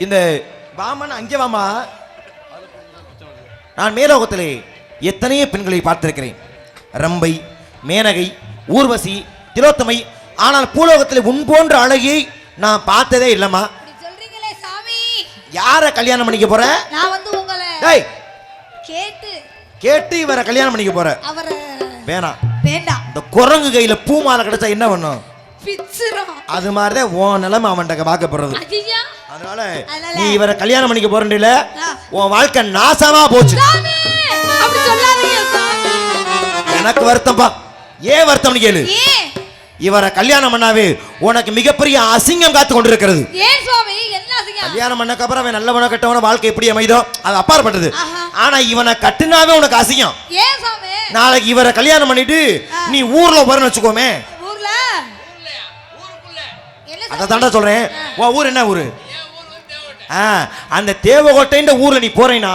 இந்த வாமன் அங்கே வாமா. நான் மேலோகத்திலே எத்தனையோ பெண்களை பார்த்திருக்கிறேன். ரம்பை, மேனகை, ஊர்வசி, திலோத்தமை. ஆனால் பூலோகத்தில் உன் போன்ற அழகியை நான் பார்த்ததே இல்லம்மா. சொல்றீங்களே சாமி. யார கல்யாணம் பண்ணிக்க போற? நான் வந்து உங்களை கேட்டு இவரை கல்யாணம் பண்ணிக்க போற? அவர வேணாம். இந்த குரங்கு கையில பூ மாலை கிடைச்சா என்ன பண்ணும்? அது மாதிரிதான் உன் நிலைமை அவன்கிட்ட பார்க்கப்படுறது. அதனால நீ இவரை கல்யாணம் பண்ணிக்க போறேன்ல, உன் வாழ்க்கை நாசமா போச்சு. எனக்கு வருத்தம்பா. ஏன் வருத்தம் கேளு. இவரை கல்யாணம் பண்ணாவே உனக்கு மிகப்பெரிய அசிங்கம் காத்து கொண்டிருக்கிறது. கல்யாணம் பண்ணக்கு அப்புறம் அவன் நல்லவன கெட்டவன வாழ்க்கை எப்படி அமைதோ அது அப்பாற்பட்டது. ஆனா இவனை கட்டுனாவே உனக்கு அசிங்கம். நாளைக்கு இவரை கல்யாணம் பண்ணிட்டு நீ ஊர்ல போறன்னு வச்சுக்கோமே. அதான் சொல்றேன். உன் ஊர் என்ன ஊரு? அந்த தேவகோட்டைன்ற ஊர்ல நீ போறேன்னா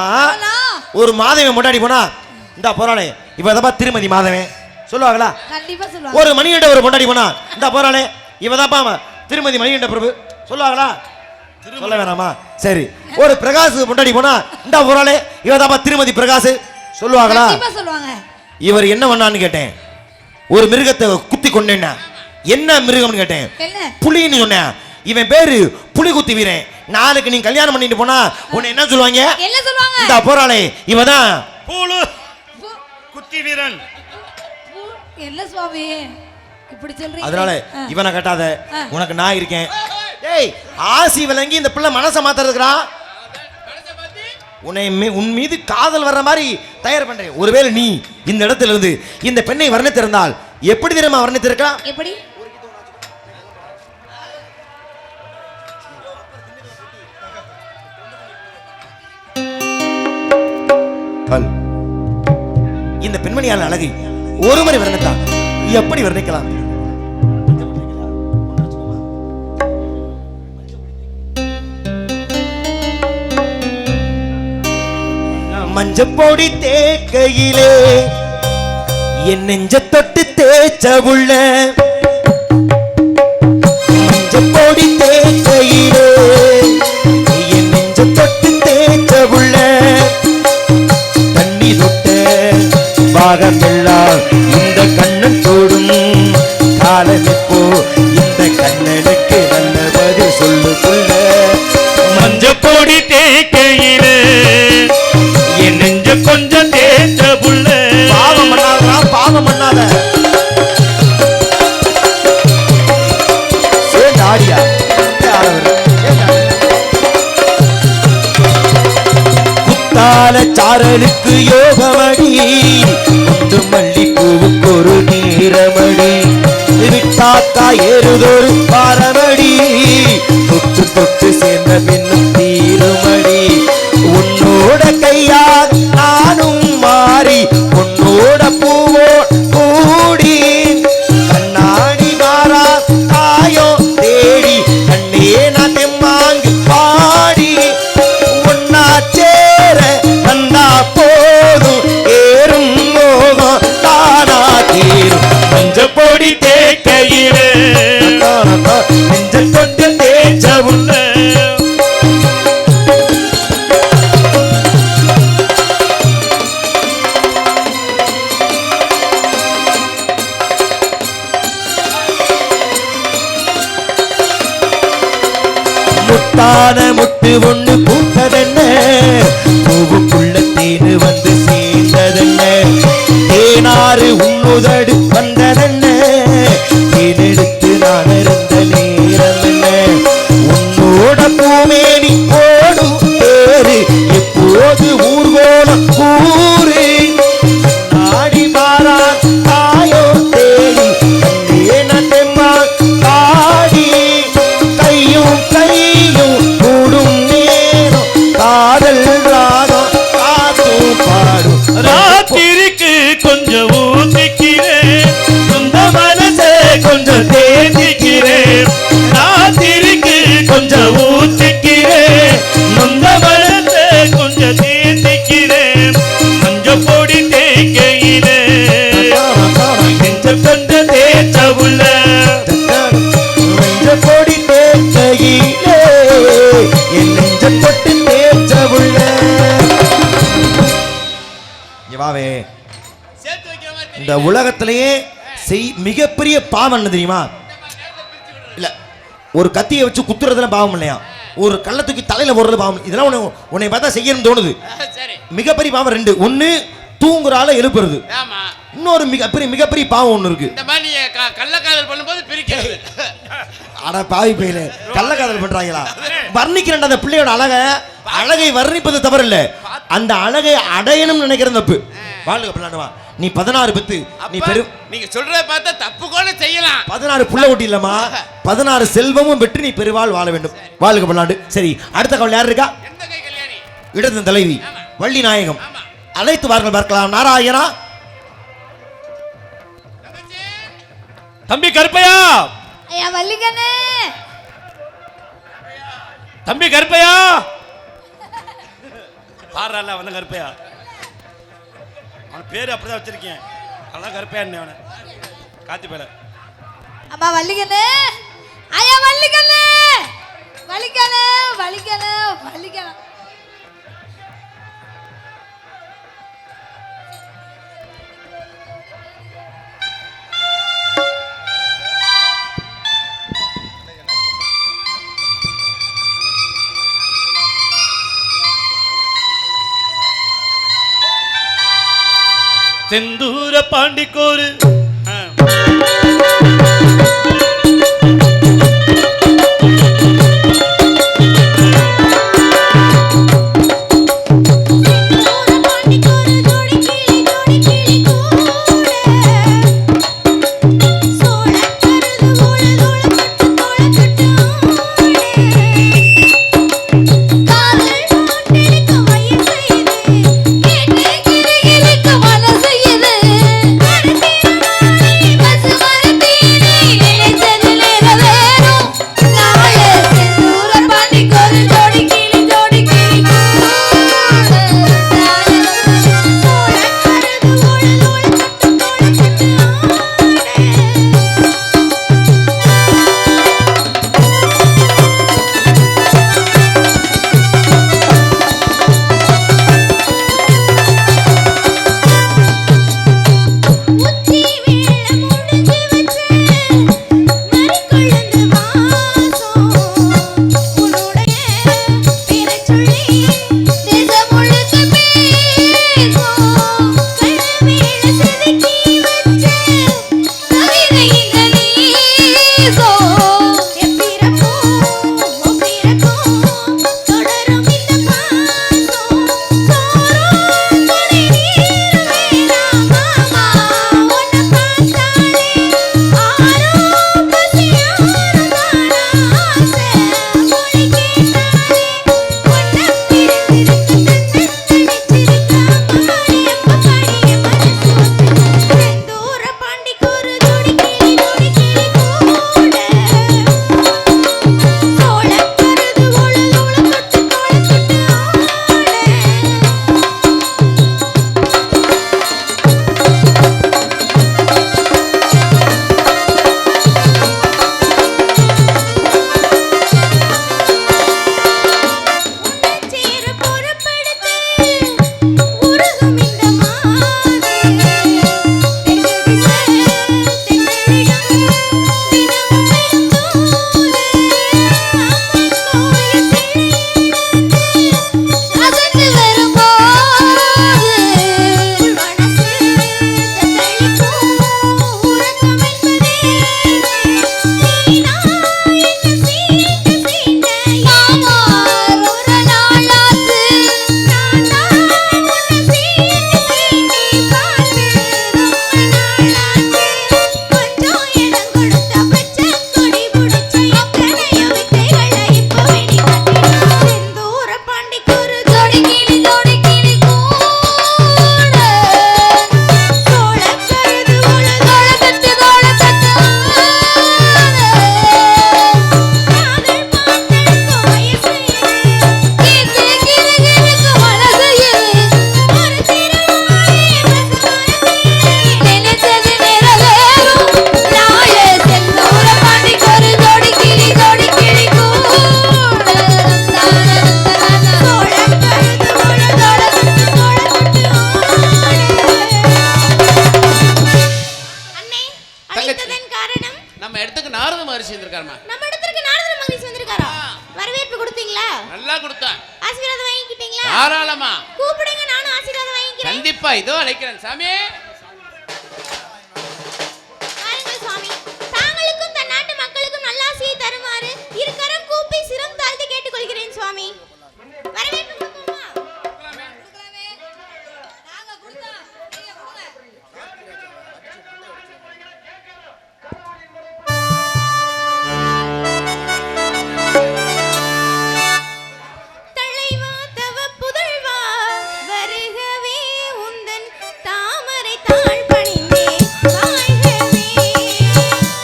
ஒரு மாதவன் முன்னாடி போனா இந்த போறாளே இவதான் திருமதி மாதவன் சொல்லுவாங்களா? ஒரு மணிகண்ட ஒரு முன்னாடி போனா இந்த போறாளே இவதான் திருமதி மணிகண்ட பிரபு சொல்லுவாங்களா? சொல்ல வேணாமா? சரி. ஒரு பிரகாஷ் முன்னாடி போனா இந்த போறாளே இவதான் திருமதி பிரகாஷ் சொல்லுவாங்களா? இவர் என்ன பண்ணான்னு கேட்டேன். ஒரு மிருகத்தை குத்தி கொண்டேன். என்ன மிருகம்னு கேட்டேன். புலின்னு சொன்னேன். இவன் பேரு புலி குத்தி வீரன். நாளைக்கு நீ கல்யாணம் பண்ணிட்டு போனா உன்னை என்ன சொல்லுவாங்க? இந்த போறாளே இவதான் புலி குத்தி வீரன். அதனால இவனை கட்டாத, உனக்கு நான் இருக்கேன். ஏய் ஆசி விளங்கி இந்த பிள்ளை மனசை மாத்துறதுக்குறா. உன் மீது காதல் வர்ற மாதிரி தயார் பண்றேன். ஒருவேளை நீ இந்த இடத்துல இருந்து இந்த பெண்ணை வர்ணித்திருந்தால் எப்படி தெரியுமா வர்ணித்திருக்கலாம்? எப்படி? இந்த பெண்மணியால் அழகை ஒரு முறை வர்ணித்தால் எப்படி வர்ணிக்கலாம்? மஞ்சப்பொடி தேக்கையிலே என் நெஞ்ச தொட்டு தேய்ச்ச உள்ள மஞ்சப்பொடி தேக்கையிலே என் நெஞ்ச தொட்டு தேய்ச்ச உள்ள தண்ணி தொட்ட பாகமெல்லாம் இந்த கண்ணன் தோடும் காலமிப்போ இந்த கண்ணனுக்கு நல்ல பதில் சொல்லு கொள்ள மஞ்சப்பொடி தேக்கையிலே என் நெஞ்ச கொஞ்சம் தேய்ச்ச புள்ள. பாவம் பண்ணாதா, பாவம் பண்ணாத. ஆடியா குத்தால சாரலுக்கு யோகமடி குண்டு மல்லி பூவுக்கு ஒரு நீரமடி விட்டாக்கா ஏறுதொரு பாரமடி தொட்டு தொட்டு சேர்ந்த பின்னும் தீருமடி உன்னோட கையாக நானும் மாறி உன்னோட பூவோ கூடி கண்ணாடி மாறா தாயோ தேடி கண்ணே நான் தெம்மாங்கு பாடி ஒன்னா சேர வந்தா போதும் ஏறும் மோகம் தானா தேரும் மஞ்சப்பொடி தேக்கையிலே நெஞ்ச தொட்டு தேய்ச்ச உள்ள முத்தான முட்டு ஒண்ணு பூத்ததென்ன பூவுக்குள்ள தேனு வந்து சேர்ந்ததென்ன தேனாறு உன்னுதடு வந்ததென்ன தேனெடுத்து நான் இருந்த நேரம் என்ன உன்னோட பூமேனி ஓடும் பேரு எப்போது ஊர்கோலம் கூறு நாடி மாறா தாயோ தேடி கண்ணே நெம்மா காடி கையும் கையும் கூடும் நேரம் காதல் ராகம் காத்தும் பாடும் ராத்திரிக்கு கொஞ்சம் ஊத்திக்கிறேன் சொந்த மனசை கொஞ்சம் தேஞ்சிக்கிறேன் ராத்திரிக்கு கொஞ்சம் ஊத்திக்கிறேன் நெஞ்ச தொட்டு தேய்ச்ச புள்ள. இங்க வாவே, சேர்த்து வைக்கிற மாதிரி இந்த உலகத்திலேயே மிகப்பெரிய பாவம் என்ன தெரியுமா? இல்ல, ஒரு கத்தியை வச்சு குத்துறதுல பாவம் இல்லையா, ஒரு கள்ளத்துக்கு தலையில போடுறது பாவம். இதெல்லாம் உன்னை பார்த்தா செய்யணும்னு தோணுது. சரி. மிகப்பெரிய பாவம் ரெண்டு. ஒண்ணு தூங்குற ஆளை எழுப்புறது. ஆமா. இன்னொரு மிகப்பெரிய பாவம் ஒண்ணு இருக்கு. இந்த மாதிரி கள்ளக்காதல் பண்ணும்போது பிரிக்கிறது. அட பாவி பையில கள்ளக்காதல் பண்றாங்களா? வர்ணிக்கிறேன் அந்த பிள்ளையோட அழகை வர்ணிப்பது தவறு இல்ல, அந்த அழகை அடையணும்னு நினைக்கிறது தப்பு. வாழ்க பிள்ளாடுவா, நீ 16 பெத்து நீ நீங்க சொல்றத பார்த்தா தப்பு கூட செய்யலாம். 16 புள்ள ஊட்டி இல்லமா, 16 செல்வமும் பெற்று நீ பெருவாள் வாழ வேண்டும். வாழ்க பிள்ளாண்டு. சரி, அடுத்த கவலை யார் இருக்கா? எந்த கை கல்யாணி? இடது தலைவி வள்ளி நாயகம். அழைத்து வார்கள் பார்க்கலாம். நாராயணா. தம்பி கருப்பையா, ஐயா வள்ளிக்கண்ணே. தம்பி கருப்பையா, பாடுறால அவன் கருப்பையா, அவன் பேரு அப்படிதான் வச்சிருக்கேன். அதான் கருப்பையா அவனை காத்தி பேல. அம்மா வள்ளிக்கண்ணே. ஐயா வள்ளிக்கண்ணே. வள்ளிக்கண்ணே வள்ளிக்கண்ணே வள்ளிக்கண்ணே. செந்தூர பாண்டிக்கோரு மனசு இது கொடுத்தீங்களா? நல்லா கொடுத்தேன். ஆசீர்வாதம் வாங்கிக்கிட்டீங்களா? தாராளமா. கூப்பிடுங்க, நானும் ஆசீர்வாதம் வாங்கிக்கிறேன். கண்டிப்பா இதோ அழைக்கிறேன் சாமி. பாருங்கள் சுவாமி, தாங்களுக்கும் தன் நாட்டு மக்களுக்கும் நல்லாசியை தருமாறு இருக்கரம் கூப்பி சிரம் தாழ்த்தி கேட்டுக்கொள்கிறேன் சுவாமி. வரவேற்பு கொடுப்போமா? கொடுக்கலாமே. நாங்க கொடுத்தோம். நீங்க கொடுங்க. தலைவா தவ புதல்வா வருகவே உந்தன் தாமரை தாழ் பணிந்தே வாழ்கவே.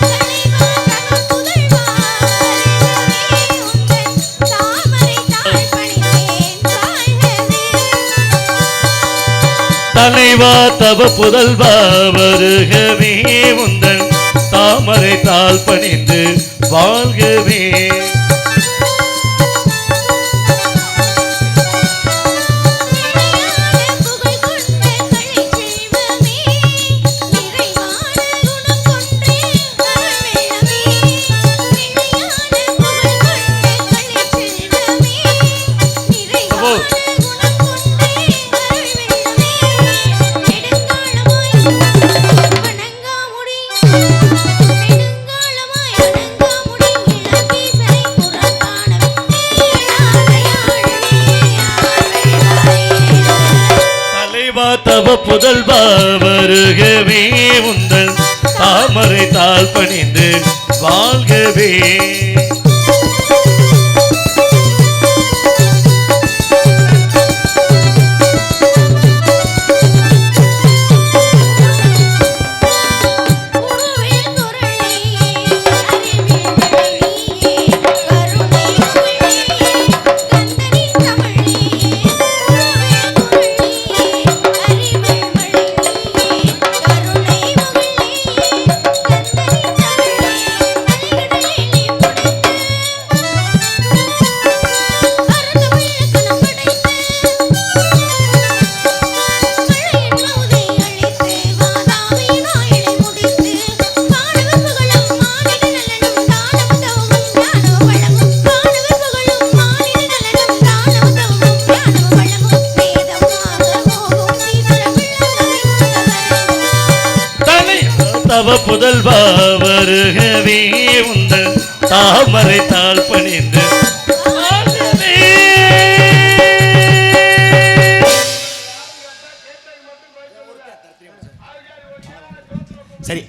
தலைவா தவ புதல்வா வருகவே உந்தன் தாமரை தாழ் பணிந்தேன் வாழ்கவே. தலைவா தவ புதல்வா வருகவே உந்தன் தாமரை தாழ் பணிந்து வாழ்கவே. புகழ் கொண்ட கலைச்செல்வமே, நிறைவான குணம் கொண்டே அருள்வெள்ளமே. நிலையான புகழ் கொண்ட கலைச்செல்வமே, நிறைவான குணம் கொண்டே அருள்வெள்ளமே. நெடுங்காலமாய் வணங்காமுடி, நெடுங்காலமாய் வணங்காமுடி இளங்கீசனை புறங்காணவே. தலைவா தவ புதல்வா வருகவே உந்தன் தாமரை தாழ் பணிந்து வாழ்கவே. உருவில் குரலே அறிவில் மொழியே கருணை மொழியே கந்தனின் தமிழே. உருவில் குரலே அறிவில் மொழியே கருணை மொழியே கந்தனின் தமிழே. நலிகடலிலே புடைத்து அறுத்து விளக்கணம் படைத்து மழையின் மோதை அழித்து வாதாமி வாயிலை முடித்து வானவர் புகழும் மானிட நலனும் தானமுதவும் ஞானமும் வழங்கும். வானவர் புகழும் மானிட நலனும் தானமுதவும் ஞானமும் வழங்கும். வேதமாக போகும் சீதள பிள்ளை தலைவா தவ புதல்வா வருகவே உந்தன் தாமரை தாழ் பணிந்து வாழ்கவே. சரி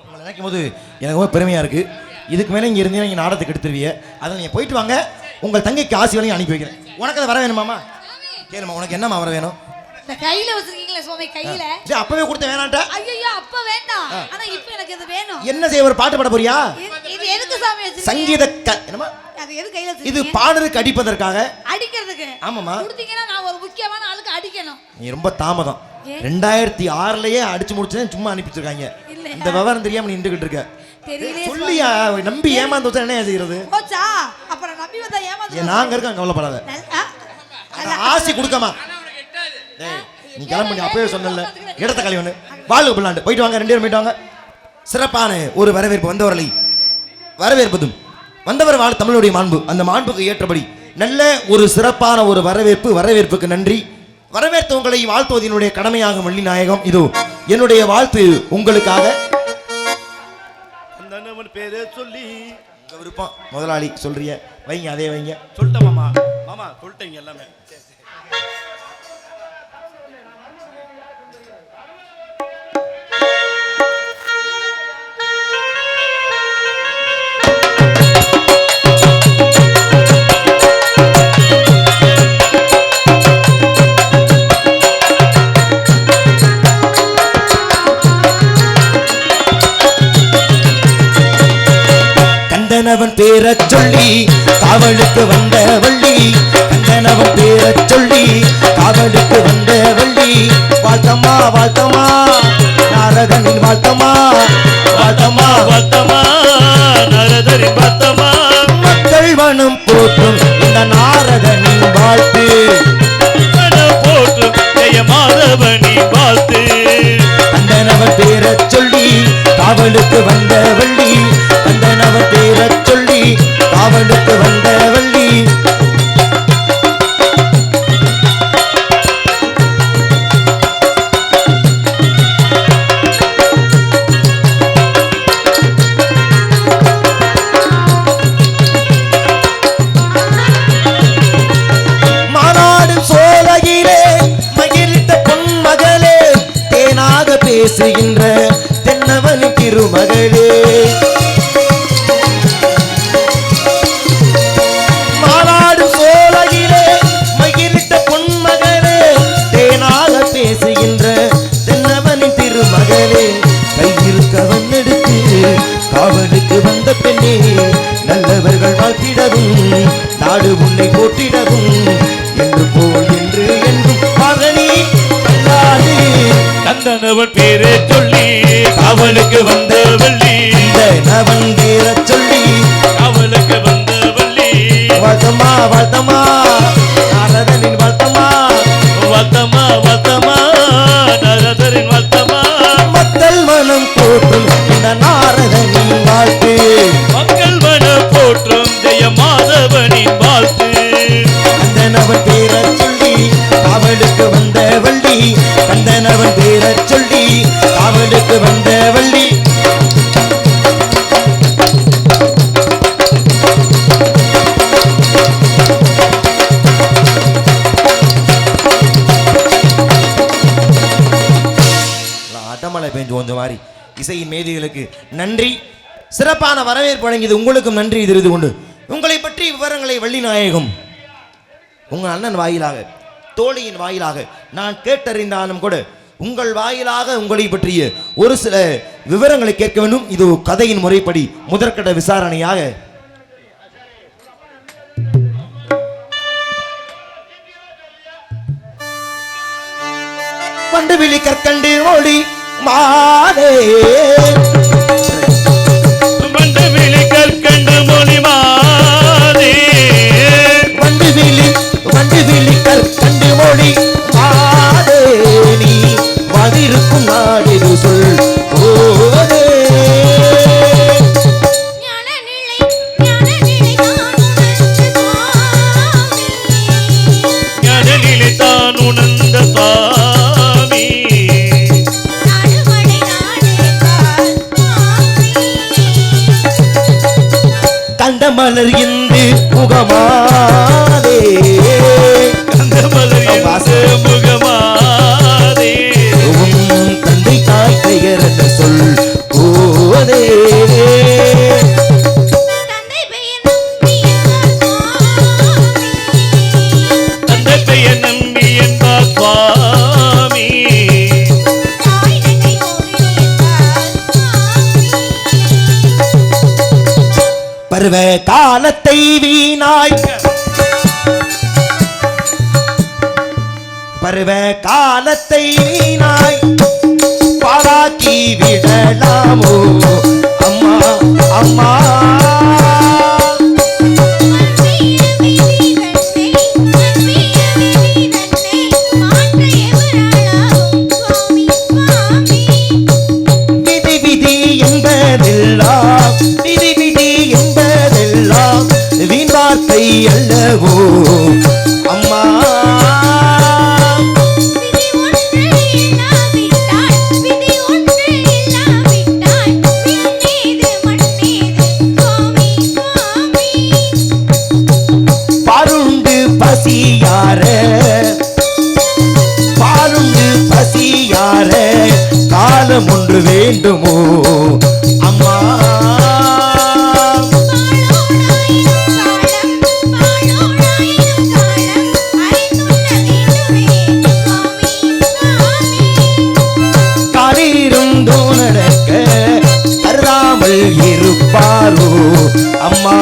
உங்களை நினைக்கும் போது எனக்கு ரொம்ப பெருமையாக இருக்குது. இதுக்கு மேலே இங்கே இருந்தீங்கன்னா நீங்கள் நாடகத்துக்கு எடுத்துருவீங்க. அதில் நீங்கள் போயிட்டு வாங்க. உங்கள் தங்கைக்கு ஆசி வரையும் அனுப்பி வைக்கிறேன். உனக்கு அதை வர வேணுமாம்மா? கேளுமா, உனக்கு என்னம்மா வர வேணும்? இந்த கையில வச்சிருக்கீங்களே சுவாமி, கையில. சரி, அப்பவே கொடுத்த வேணான்ட்ட. ஐயோ அப்ப வேண்டாம். ஆனா இப்ப எனக்கு இது வேணும். என்ன செய்ய, ஒரு பாட்டு பாட போறியா? இது எதுக்கு சாமி வச்சிருக்கீங்க? சங்கீத என்னம்மா அது எது கையில இது? வச்சிருக்கீங்க? பாடலுக்கு அடிப்பதற்காக. அடிக்கிறதுக்கு. ஆமாம்மா. கொடுத்தீங்கன்னா நான் ஒரு முக்கியமான ஆளுக்கு அடிக்கணும். நீ ரொம்ப தாமதம். ஏன்? 2006லயே அடிச்சு முடிச்சேன். சும்மா அனுப்பிச்சிருக்காங்க. இல்ல. இந்த விவரம் தெரியாம நீ நின்றுகிட்டு இருக்க. தெரியலையே சொல்லியா, நம்பி ஏமாந்து வச்சா என்ன செய்யறது? போச்சா? அப்புறம் நம்பி வந்தா ஏமாந்து. நாங்க இருக்கோம், கவலைப்படாத. ஆசி கொடுக்கமா. டேய், நீ கிளம்பி, அப்பவே சொன்னல இடத்த கழிவனு வாழ்வு பிள்ளாண்டு போயிட்டு வாங்க. 2 பேரும் போயிட்டு வாங்க. சிறப்பான ஒரு வரவேற்பு. வந்தவர்களை வரவேற்பதும் வந்தவர் வாழ் தமிழுடைய மாண்பு, அந்த மாண்புக்கு ஏற்றபடி நல்ல ஒரு சிறப்பான ஒரு வரவேற்பு. வரவேற்புக்கு நன்றி. வரவேற்பவங்களை வாழ்த்துவதனுடைய கடமையாக வள்ளிநாயகம். இதோ என்னுடைய வாழ்த்து உங்களுக்காக. அந்த அண்ணன் பேரே சொல்லி உங்க விருப்பம். முதலாளி சொல்றிய வைங்க, அதே வைங்க. சொல்லிட்டேன் மாமா. மாமா சொல்லிட்டீங்க எல்லாமே. கந்தனவன் பேரச் சொல்லி காவலுக்கு வந்த வள்ளி. கந்தனவன் பேரச் சொல்லி காவலுக்கு வந்த வள்ளி. வாழ்த்தம்மா வாழ்த்தம்மா நாரதனின் வாழ்த்தம்மா. வாழ்த்தம்மா வாழ்த்தமா நரதரின் வாழ்த்தமா. மக்கள் வனம் போற்றும் இந்த நாரதனின் வாழ்த்து. போற்று ஜெய மாதவனி வாழ்த்து. கந்தனவன் பேரச் சொல்லி காவலுக்கு வந்த வள்ளி. கந்தனவன் பேரச் சொல்லி காவலுக்கு வந்த வள்ளி. பேசுகின்ற தென்னவன் திருமகளே மாநாடு சோலையிலே மகிழ்ந்த பொன்மகளே தேனாக பேசுகின்ற தென்னவன் திருமகளே கையில் கவனெடுத்து காவலுக்கு வந்த பெண்ணே நல்லவர்கள் வாழ்த்திடவும் நாடு உன்னை போற்றிடவும் என்று போல் என்று என்றும் மகனே அல்லாது கந்தனவன் பேரை சொல்லி காவலுக்கு வந்த வள்ளி நவன் பேர சொல்லி காவலுக்கு வந்த வள்ளி வாழ்த்தமா வாழ்த்தமா நாரதனின் வாழ்த்தமா வத்தமா வத்தமா நரதரின் வத்தமா மக்கள் மனம் போற்றும் இந்த நாரதனின் வாழ்த்து மக்கள் மன போற்றும் ஜெய மாதவனின் வாழ்த்து கந்தனவன் பேர சொல்லி காவலுக்கு வந்த வள்ளி கந்தனவன் பேர சொல்லி காவலுக்கு வந்த வள்ளி அடமலை பெஞ்சு கொஞ்சம் மாதிரி இசையின் மேதைகளுக்கு நன்றி சிறப்பான வரவேற்பு வழங்கியது உங்களுக்கும் நன்றி தெரிந்து கொண்டு உங்களை பற்றி விவரங்களை வள்ளிநாயகம் உங்கள் அண்ணன் வாயிலாக தோழியின் வாயிலாக நான் கேட்டறிந்தாலும் கூட உங்கள் வாயிலாக உங்களை பற்றிய ஒரு சில விவரங்களை கேட்க வேண்டும் இது கதையின் முறைப்படி முதற்கட்ட விசாரணையாக வண்டுவிழி கற்கண்டு ஒளி மாதே மண்டு விழி கற்கண்டு மொழி மாதே வண்டுவிழி கற்கண்டு மொழி மாதே நீ வதிருக்கும் நாடிது சொல் போதே ஞானநிலை தான் உணர்ந்த சுவாமி கண்டமலர் இந்து முகமாதே அந்த மலர் எந்த முகமாதே உன் தந்தை தாய் பெயர் என்ன சொல் போதே தந்தை பெயர் நம்பி என்பார் சுவாமி பருவ காலத்தை வீணாய் பருவ காலத்தை வீணாய் பாராக்கி விடலாமோ அம்மா அம்மா விதி விதி என்பதெல்லாம் விதி விதி என்பதெல்லாம் வீண் வார்த்தை அல்லவோ அம்மா பாருண்டு பசியார பாருண்டு பசியார காலம் ஒன்று வேண்டுமோ அம்மா காலிருந்தோ நடக்க கருதாமல் இருப்பாரோ அம்மா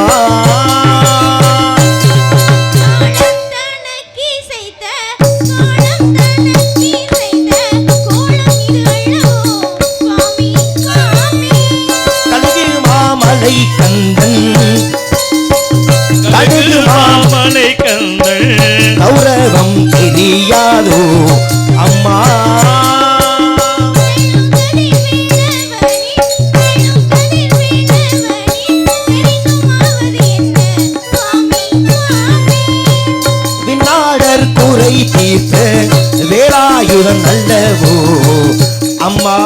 கழுகு மாமலை கந்தன் கழுகு மாமலை கந்தள் கௌரவம் தெரியாதோ அம்மா விண்ணாடர் குறை தீர்த்த வேலாயுதம் நல்லவோ அம்மா